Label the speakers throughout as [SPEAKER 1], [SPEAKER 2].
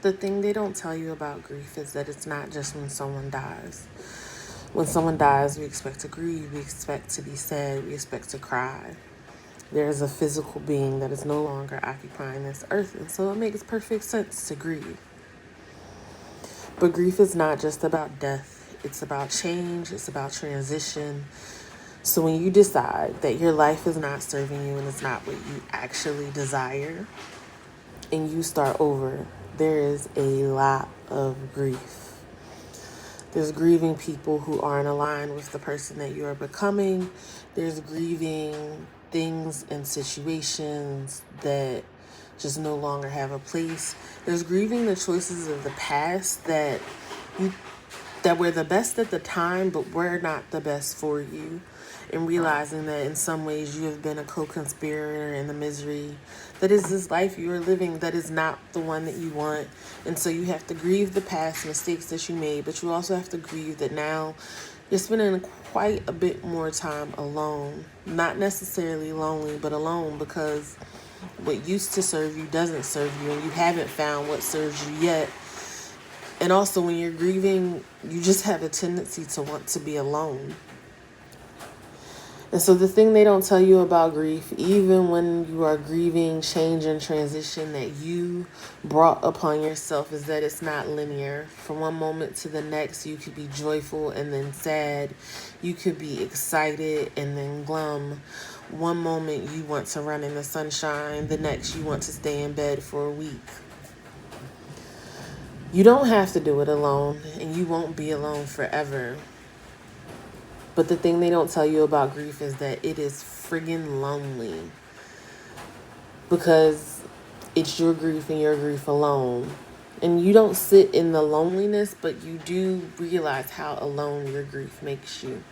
[SPEAKER 1] The thing they don't tell you about grief is that it's not just when someone dies. When someone dies, we expect to grieve, we expect to be sad, we expect to cry. There is a physical being that is no longer occupying this earth, and so it makes perfect sense to grieve. But grief is not just about death, it's about change, it's about transition. So when you decide that your life is not serving you and it's not what you actually desire, and you start over, there is a lot of grief. There's grieving people who aren't aligned with the person that you are becoming. There's grieving things and situations that just no longer have a place. There's grieving the choices of the past that were the best at the time, but were not the best for you. And realizing that in some ways you have been a co-conspirator in the misery that is this life you are living that is not the one that you want. And so you have to grieve the past mistakes that you made, but you also have to grieve that now you're spending quite a bit more time alone. Not necessarily lonely, but alone, because what used to serve you doesn't serve you, and you haven't found what serves you yet. And also, when you're grieving, you just have a tendency to want to be alone. And so the thing they don't tell you about grief, even when you are grieving change and transition that you brought upon yourself, is that it's not linear. From one moment to the next, you could be joyful and then sad. You could be excited and then glum. One moment you want to run in the sunshine, the next you want to stay in bed for a week. You don't have to do it alone, and you won't be alone forever. But the thing they don't tell you about grief is that it is friggin' lonely, because it's your grief and your grief alone. And you don't sit in the loneliness, but you do realize how alone your grief makes you.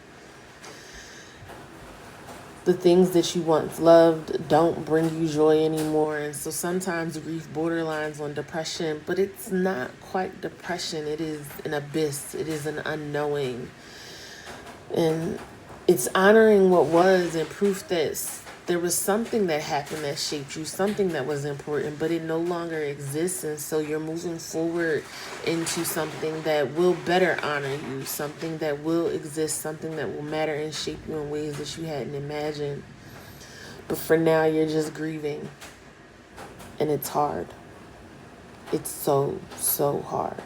[SPEAKER 1] The things that you once loved don't bring you joy anymore. And so sometimes grief borderlines on depression, but it's not quite depression. It is an abyss. It is an unknowing. And it's honoring what was and proof that there was something that happened that shaped you, something that was important, but it no longer exists. And so you're moving forward into something that will better honor you, something that will exist, something that will matter and shape you in ways that you hadn't imagined. But for now, you're just grieving. And it's hard. It's so, so hard.